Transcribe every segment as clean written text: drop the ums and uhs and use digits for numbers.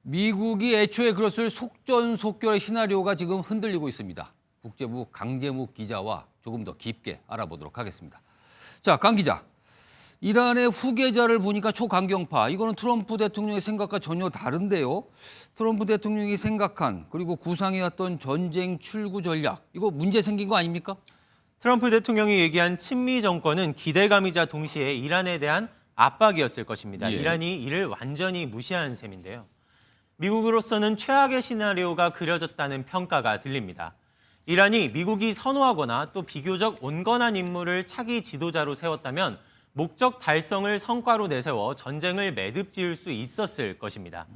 미국이 애초에 그랬을 속전속결의 시나리오가 지금 흔들리고 있습니다. 국제부 강재묵 기자와 조금 더 깊게 알아보도록 하겠습니다. 자, 강 기자. 이란의 후계자를 보니까 초강경파. 이거는 트럼프 대통령의 생각과 전혀 다른데요. 트럼프 대통령이 생각한 그리고 구상해왔던 전쟁 출구 전략. 이거 문제 생긴 거 아닙니까? 트럼프 대통령이 얘기한 친미 정권은 기대감이자 동시에 이란에 대한 압박이었을 것입니다. 예. 이란이 이를 완전히 무시한 셈인데요. 미국으로서는 최악의 시나리오가 그려졌다는 평가가 들립니다. 이란이 미국이 선호하거나 또 비교적 온건한 인물을 차기 지도자로 세웠다면 목적 달성을 성과로 내세워 전쟁을 매듭 지을 수 있었을 것입니다.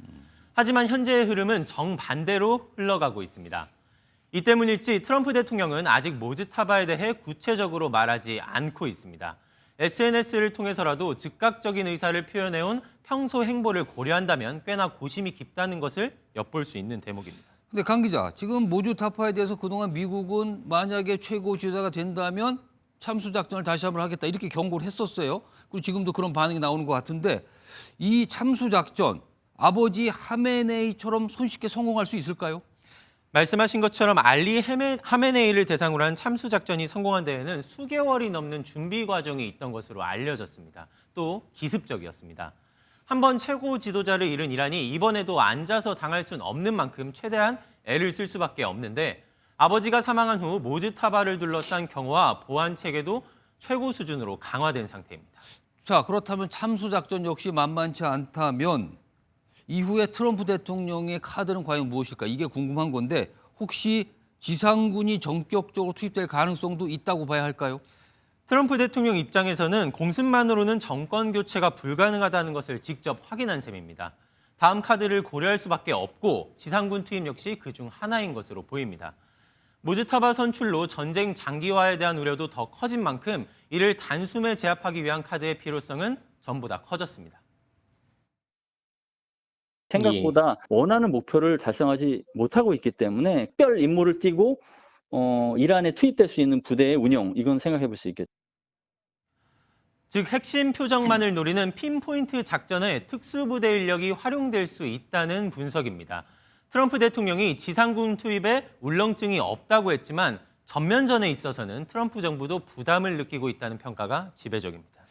하지만 현재의 흐름은 정반대로 흘러가고 있습니다. 이 때문일지 트럼프 대통령은 아직 모즈타바에 대해 구체적으로 말하지 않고 있습니다. SNS를 통해서라도 즉각적인 의사를 표현해온 평소 행보를 고려한다면 꽤나 고심이 깊다는 것을 엿볼 수 있는 대목입니다. 근데 강 기자, 지금 모주타파에 대해서 그동안 미국은 만약에 최고 지도자가 된다면 참수작전을 다시 한번 하겠다 이렇게 경고를 했었어요. 그리고 지금도 그런 반응이 나오는 것 같은데 이 참수작전, 아버지 하메네이처럼 손쉽게 성공할 수 있을까요? 말씀하신 것처럼 알리 하메네이를 대상으로 한 참수작전이 성공한 데에는 수개월이 넘는 준비 과정이 있던 것으로 알려졌습니다. 또 기습적이었습니다. 한번 최고 지도자를 잃은 이란이 이번에도 앉아서 당할 수는 없는 만큼 최대한 애를 쓸 수밖에 없는데 아버지가 사망한 후 모즈타바를 둘러싼 경호와 보안 체계도 최고 수준으로 강화된 상태입니다. 자, 그렇다면 참수작전 역시 만만치 않다면 이후에 트럼프 대통령의 카드는 과연 무엇일까? 이게 궁금한 건데 혹시 지상군이 전격적으로 투입될 가능성도 있다고 봐야 할까요? 트럼프 대통령 입장에서는 공습만으로는 정권 교체가 불가능하다는 것을 직접 확인한 셈입니다. 다음 카드를 고려할 수밖에 없고 지상군 투입 역시 그중 하나인 것으로 보입니다. 모즈타바 선출로 전쟁 장기화에 대한 우려도 더 커진 만큼 이를 단숨에 제압하기 위한 카드의 필요성은 전보다 커졌습니다. 생각보다 원하는 목표를 달성하지 못하고 있기 때문에 특별 임무를 띠고 이란에 투입될 수 있는 부대의 운영, 이건 생각해 볼 수 있겠죠. 즉 핵심 표적만을 노리는 핀포인트 작전에 특수부대 인력이 활용될 수 있다는 분석입니다. 트럼프 대통령이 지상군 투입에 울렁증이 없다고 했지만 전면전에 있어서는 트럼프 정부도 부담을 느끼고 있다는 평가가 지배적입니다.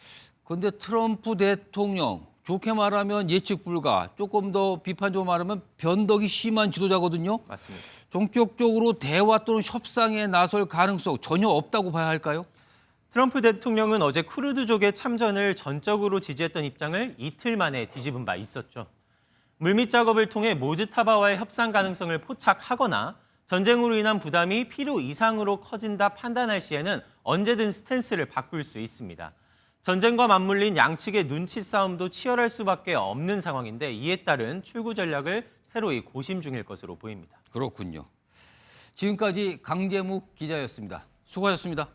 그런데 트럼프 대통령 좋게 말하면 예측 불가, 조금 더 비판적으로 말하면 변덕이 심한 지도자거든요. 맞습니다. 전격적으로 대화 또는 협상에 나설 가능성 전혀 없다고 봐야 할까요? 트럼프 대통령은 어제 쿠르드족의 참전을 전적으로 지지했던 입장을 이틀 만에 뒤집은 바 있었죠. 물밑 작업을 통해 모즈타바와의 협상 가능성을 포착하거나 전쟁으로 인한 부담이 필요 이상으로 커진다 판단할 시에는 언제든 스탠스를 바꿀 수 있습니다. 전쟁과 맞물린 양측의 눈치 싸움도 치열할 수밖에 없는 상황인데 이에 따른 출구 전략을 새로이 고심 중일 것으로 보입니다. 그렇군요. 지금까지 강재묵 기자였습니다. 수고하셨습니다.